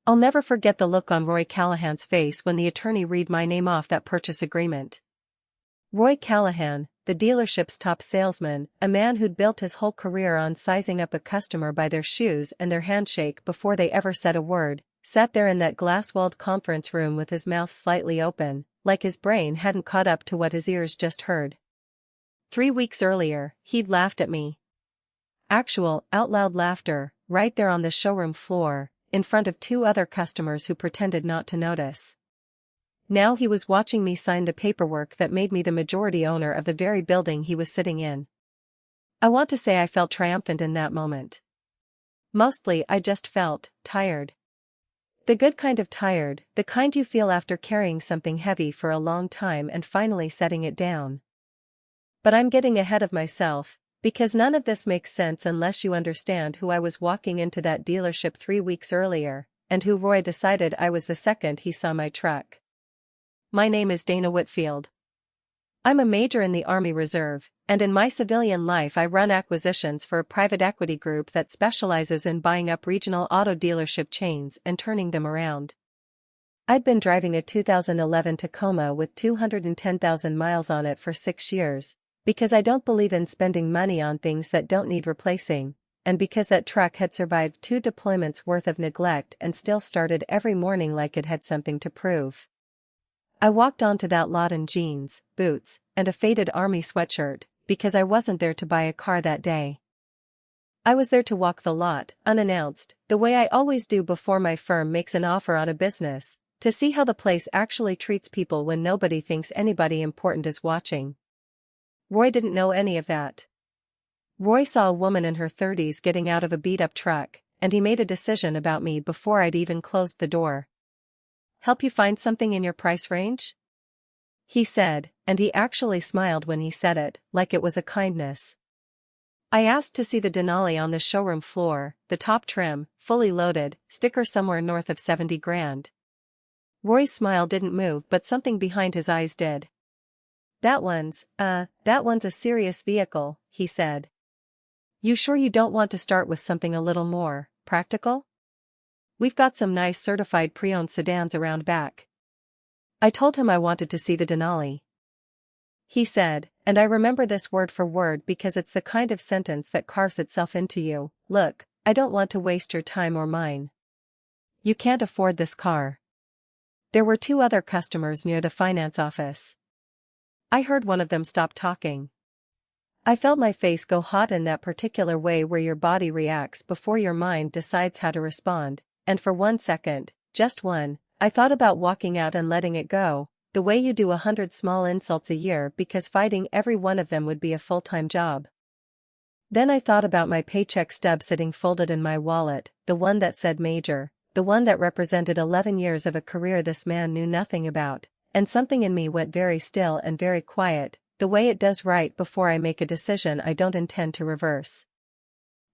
I'll never forget the look on Roy Callahan's face when the attorney read my name off that purchase agreement. Roy Callahan, the dealership's top salesman, a man who'd built his whole career on sizing up a customer by their shoes and their handshake before they ever said a word, sat there in that glass-walled conference room with his mouth slightly open, like his brain hadn't caught up to what his ears just heard. 3 weeks earlier, he'd laughed at me. Actual, out-loud laughter, right there on the showroom floor, in front of 2 other customers who pretended not to notice. Now he was watching me sign the paperwork that made me the majority owner of the very building he was sitting in. I want to say I felt triumphant in that moment. Mostly I just felt tired. The good kind of tired, the kind you feel after carrying something heavy for a long time and finally setting it down. But I'm getting ahead of myself, because none of this makes sense unless you understand who I was walking into that dealership 3 weeks earlier, and who Roy decided I was the second he saw my truck. My name is Dana Whitfield. I'm a major in the Army Reserve, and in my civilian life I run acquisitions for a private equity group that specializes in buying up regional auto dealership chains and turning them around. I'd been driving a 2011 Tacoma with 210,000 miles on it for 6 years, because I don't believe in spending money on things that don't need replacing, and because that truck had survived 2 deployments worth of neglect and still started every morning like it had something to prove. I walked onto that lot in jeans, boots, and a faded army sweatshirt, because I wasn't there to buy a car that day. I was there to walk the lot, unannounced, the way I always do before my firm makes an offer on a business, to see how the place actually treats people when nobody thinks anybody important is watching. Roy didn't know any of that. Roy saw a woman in her 30s getting out of a beat-up truck, and he made a decision about me before I'd even closed the door. "Help you find something in your price range?" he said, and he actually smiled when he said it, like it was a kindness. I asked to see the Denali on the showroom floor, the top trim, fully loaded, sticker somewhere north of 70 grand. Roy's smile didn't move, but something behind his eyes did. That one's a serious vehicle," he said. "You sure you don't want to start with something a little more practical? We've got some nice certified pre-owned sedans around back." I told him I wanted to see the Denali. He said, and I remember this word for word because it's the kind of sentence that carves itself into you, "Look, I don't want to waste your time or mine. You can't afford this car." There were 2 other customers near the finance office. I heard one of them stop talking. I felt my face go hot in that particular way where your body reacts before your mind decides how to respond, and for 1 second, just one, I thought about walking out and letting it go, the way you do 100 small insults a year because fighting every one of them would be a full-time job. Then I thought about my paycheck stub sitting folded in my wallet, the one that said major, the one that represented 11 years of a career this man knew nothing about, and something in me went very still and very quiet, the way it does right before I make a decision I don't intend to reverse.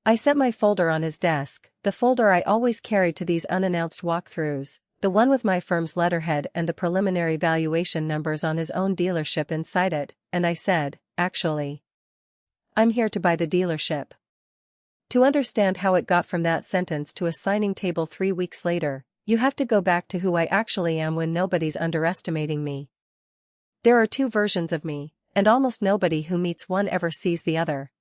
I set my folder on his desk, the folder I always carry to these unannounced walkthroughs, the one with my firm's letterhead and the preliminary valuation numbers on his own dealership inside it, and I said, "Actually, I'm here to buy the dealership." To understand how it got from that sentence to a signing table 3 weeks later, you have to go back to who I actually am when nobody's underestimating me. There are 2 versions of me, and almost nobody who meets one ever sees the other.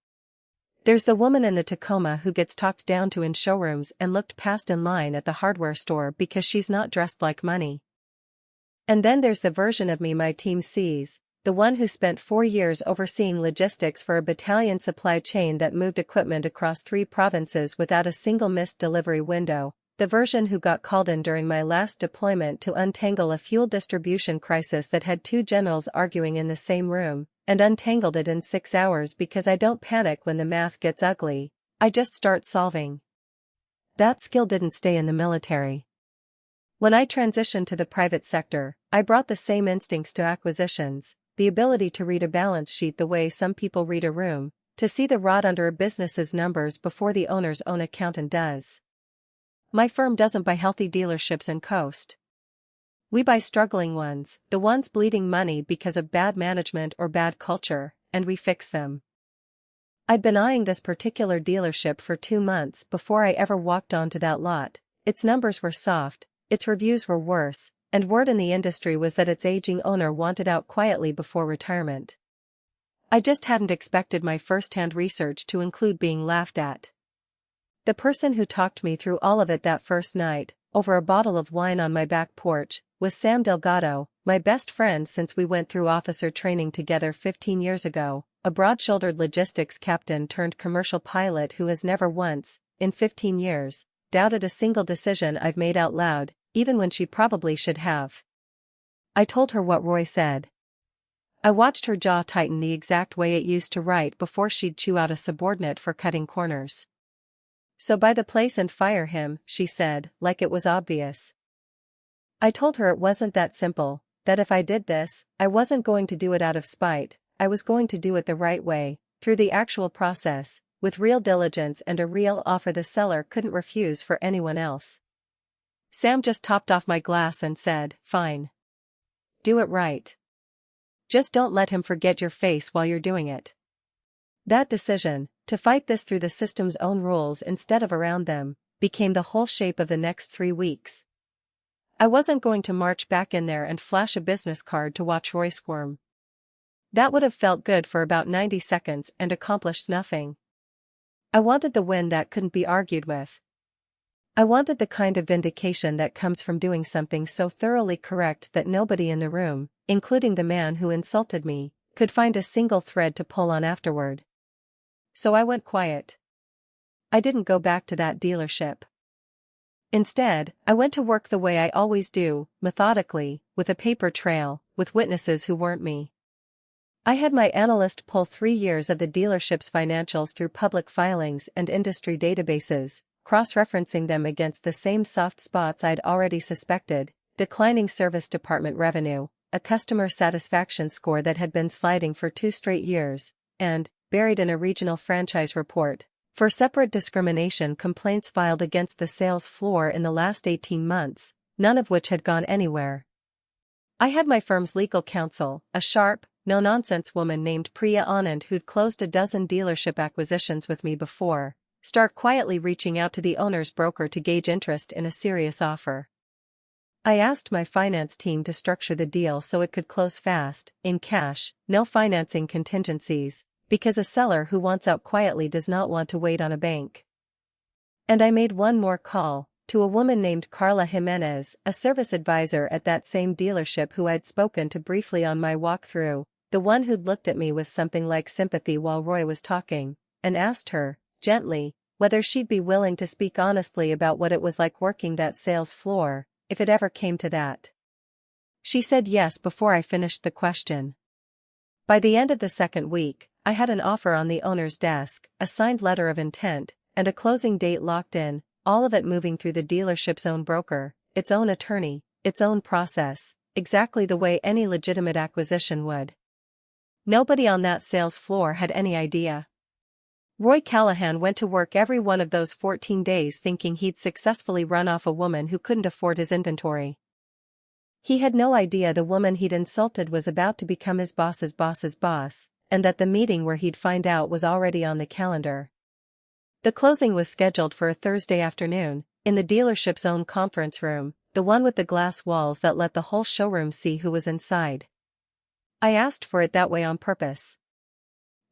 There's the woman in the Tacoma who gets talked down to in showrooms and looked past in line at the hardware store because she's not dressed like money. And then there's the version of me my team sees, the one who spent 4 years overseeing logistics for a battalion supply chain that moved equipment across 3 provinces without a single missed delivery window, the version who got called in during my last deployment to untangle a fuel distribution crisis that had 2 generals arguing in the same room, and untangled it in 6 hours because I don't panic when the math gets ugly, I just start solving. That skill didn't stay in the military. When I transitioned to the private sector, I brought the same instincts to acquisitions, the ability to read a balance sheet the way some people read a room, to see the rot under a business's numbers before the owner's own accountant does. My firm doesn't buy healthy dealerships and coast. We buy struggling ones, the ones bleeding money because of bad management or bad culture, and we fix them. I'd been eyeing this particular dealership for 2 months before I ever walked onto that lot, its numbers were soft, its reviews were worse, and word in the industry was that its aging owner wanted out quietly before retirement. I just hadn't expected my first-hand research to include being laughed at. The person who talked me through all of it that first night, over a bottle of wine on my back porch, was Sam Delgado, my best friend since we went through officer training together 15 years ago, a broad-shouldered logistics captain turned commercial pilot who has never once, in 15 years, doubted a single decision I've made out loud, even when she probably should have. I told her what Roy said. I watched her jaw tighten the exact way it used to right before she'd chew out a subordinate for cutting corners. "So buy the place and fire him," she said, like it was obvious. I told her it wasn't that simple, that if I did this, I wasn't going to do it out of spite, I was going to do it the right way, through the actual process, with real diligence and a real offer the seller couldn't refuse for anyone else. Sam just topped off my glass and said, "Fine. Do it right. Just don't let him forget your face while you're doing it." That decision, to fight this through the system's own rules instead of around them, became the whole shape of the next 3 weeks. I wasn't going to march back in there and flash a business card to watch Roy squirm. That would have felt good for about 90 seconds and accomplished nothing. I wanted the win that couldn't be argued with. I wanted the kind of vindication that comes from doing something so thoroughly correct that nobody in the room, including the man who insulted me, could find a single thread to pull on afterward. So I went quiet. I didn't go back to that dealership. Instead, I went to work the way I always do, methodically, with a paper trail, with witnesses who weren't me. I had my analyst pull 3 years of the dealership's financials through public filings and industry databases, cross-referencing them against the same soft spots I'd already suspected: declining service department revenue, a customer satisfaction score that had been sliding for 2 straight years, and, buried in a regional franchise report, for separate discrimination complaints filed against the sales floor in the last 18 months, none of which had gone anywhere. I had my firm's legal counsel, a sharp, no-nonsense woman named Priya Anand who'd closed a dozen dealership acquisitions with me before, start quietly reaching out to the owner's broker to gauge interest in a serious offer. I asked my finance team to structure the deal so it could close fast, in cash, no financing contingencies, because a seller who wants out quietly does not want to wait on a bank. And I made one more call, to a woman named Carla Jimenez, a service advisor at that same dealership who I'd spoken to briefly on my walkthrough, the one who'd looked at me with something like sympathy while Roy was talking, and asked her, gently, whether she'd be willing to speak honestly about what it was like working that sales floor, if it ever came to that. She said yes before I finished the question. By the end of the second week, I had an offer on the owner's desk, a signed letter of intent, and a closing date locked in, all of it moving through the dealership's own broker, its own attorney, its own process, exactly the way any legitimate acquisition would. Nobody on that sales floor had any idea. Roy Callahan went to work every one of those 14 days thinking he'd successfully run off a woman who couldn't afford his inventory. He had no idea the woman he'd insulted was about to become his boss's boss, and that the meeting where he'd find out was already on the calendar. The closing was scheduled for a Thursday afternoon, in the dealership's own conference room, the one with the glass walls that let the whole showroom see who was inside. I asked for it that way on purpose.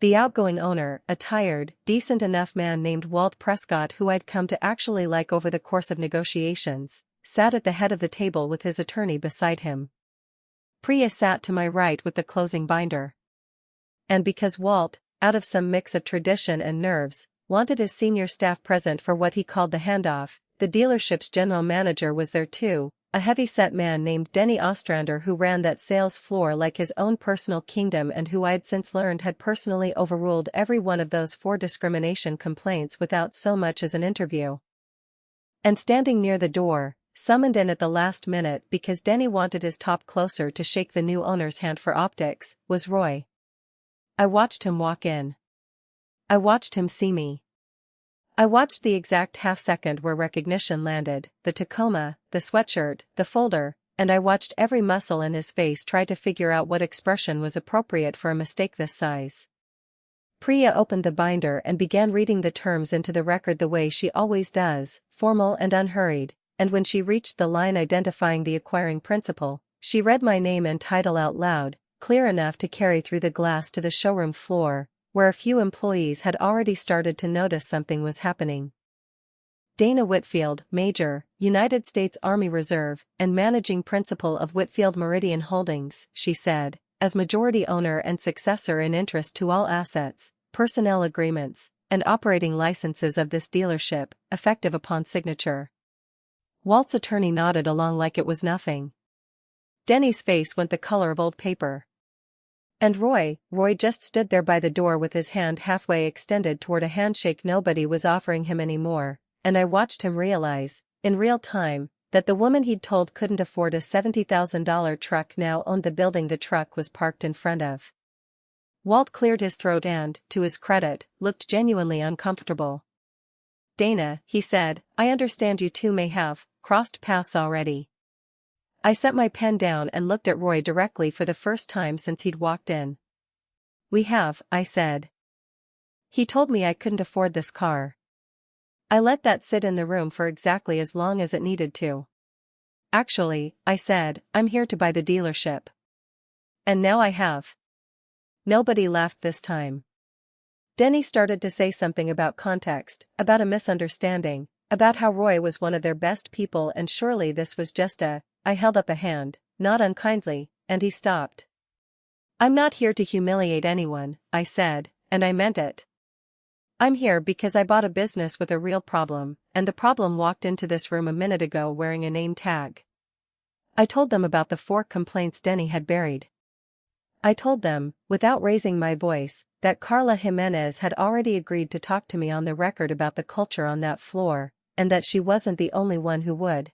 The outgoing owner, a tired, decent enough man named Walt Prescott who I'd come to actually like over the course of negotiations, sat at the head of the table with his attorney beside him. Priya sat to my right with the closing binder. And because Walt, out of some mix of tradition and nerves, wanted his senior staff present for what he called the handoff, the dealership's general manager was there too, a heavy-set man named Denny Ostrander who ran that sales floor like his own personal kingdom and who I'd since learned had personally overruled every one of those 4 discrimination complaints without so much as an interview. And standing near the door, summoned in at the last minute because Denny wanted his top closer to shake the new owner's hand for optics, was Roy. I watched him walk in. I watched him see me. I watched the exact half-second where recognition landed, the Tacoma, the sweatshirt, the folder, and I watched every muscle in his face try to figure out what expression was appropriate for a mistake this size. Priya opened the binder and began reading the terms into the record the way she always does, formal and unhurried, and when she reached the line identifying the acquiring principal, she read my name and title out loud, clear enough to carry through the glass to the showroom floor, where a few employees had already started to notice something was happening. Dana Whitfield, Major, United States Army Reserve, and Managing Principal of Whitfield Meridian Holdings, she said, as majority owner and successor in interest to all assets, personnel agreements, and operating licenses of this dealership, effective upon signature. Walt's attorney nodded along like it was nothing. Denny's face went the color of old paper. And Roy just stood there by the door with his hand halfway extended toward a handshake nobody was offering him anymore, and I watched him realize, in real time, that the woman he'd told couldn't afford a $70,000 truck now owned the building the truck was parked in front of. Walt cleared his throat and, to his credit, looked genuinely uncomfortable. "Dana," he said, "I understand you two may have crossed paths already." I set my pen down and looked at Roy directly for the first time since he'd walked in. "We have," I said. "He told me I couldn't afford this car." I let that sit in the room for exactly as long as it needed to. "Actually," I said, "I'm here to buy the dealership. And now I have." Nobody laughed this time. Denny started to say something about context, about a misunderstanding, about how Roy was one of their best people and surely this was just I held up a hand, not unkindly, and he stopped. "I'm not here to humiliate anyone," I said, and I meant it. "I'm here because I bought a business with a real problem, and the problem walked into this room a minute ago wearing a name tag." I told them about the 4 complaints Denny had buried. I told them, without raising my voice, that Carla Jimenez had already agreed to talk to me on the record about the culture on that floor, and that she wasn't the only one who would.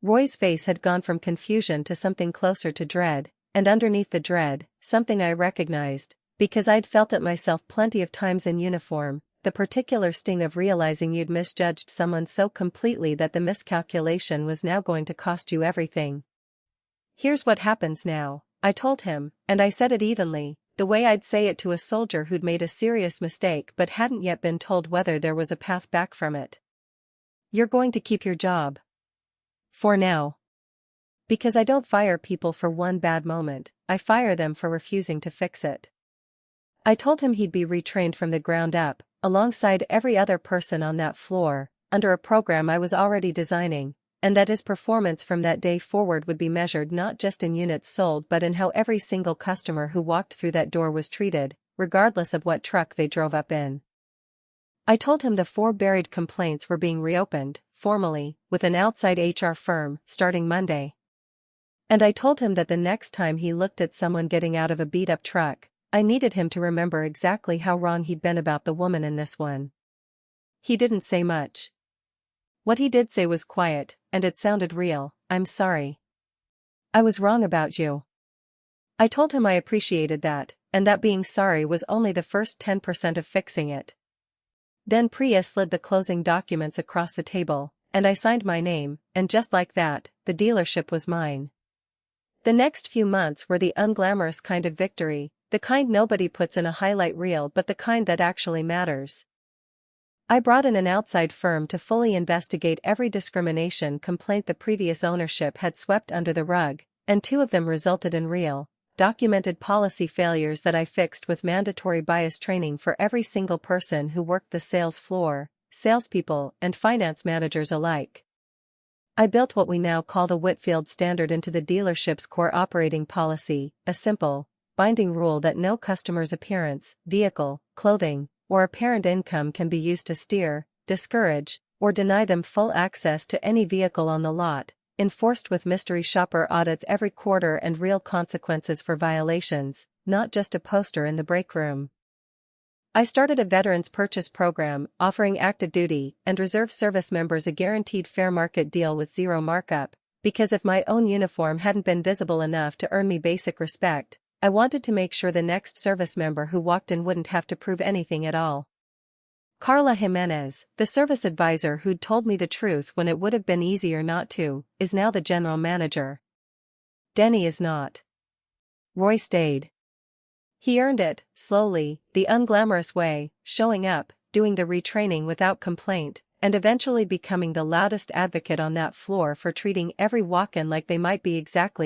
Roy's face had gone from confusion to something closer to dread, and underneath the dread, something I recognized, because I'd felt it myself plenty of times in uniform, the particular sting of realizing you'd misjudged someone so completely that the miscalculation was now going to cost you everything. "Here's what happens now," I told him, and I said it evenly, the way I'd say it to a soldier who'd made a serious mistake but hadn't yet been told whether there was a path back from it. "You're going to keep your job. For now. Because I don't fire people for one bad moment, I fire them for refusing to fix it." I told him he'd be retrained from the ground up, alongside every other person on that floor, under a program I was already designing, and that his performance from that day forward would be measured not just in units sold but in how every single customer who walked through that door was treated, regardless of what truck they drove up in. I told him the 4 buried complaints were being reopened, formally, with an outside HR firm, starting Monday. And I told him that the next time he looked at someone getting out of a beat-up truck, I needed him to remember exactly how wrong he'd been about the woman in this one. He didn't say much. What he did say was quiet, and it sounded real. "I'm sorry. I was wrong about you." I told him I appreciated that, and that being sorry was only the first 10% of fixing it. Then Priya slid the closing documents across the table, and I signed my name, and just like that, the dealership was mine. The next few months were the unglamorous kind of victory, the kind nobody puts in a highlight reel but the kind that actually matters. I brought in an outside firm to fully investigate every discrimination complaint the previous ownership had swept under the rug, and 2 of them resulted in real, documented policy failures that I fixed with mandatory bias training for every single person who worked the sales floor, salespeople and finance managers alike. I built what we now call the Whitfield Standard into the dealership's core operating policy, a simple, binding rule that no customer's appearance, vehicle, clothing, or apparent income can be used to steer, discourage, or deny them full access to any vehicle on the lot, enforced with mystery shopper audits every quarter and real consequences for violations, not just a poster in the break room. I started a veterans purchase program offering active duty and reserve service members a guaranteed fair market deal with 0 markup, because if my own uniform hadn't been visible enough to earn me basic respect, I wanted to make sure the next service member who walked in wouldn't have to prove anything at all. Carla Jimenez, the service advisor who'd told me the truth when it would have been easier not to, is now the general manager. Denny is not. Roy stayed. He earned it, slowly, the unglamorous way, showing up, doing the retraining without complaint, and eventually becoming the loudest advocate on that floor for treating every walk-in like they might be exactly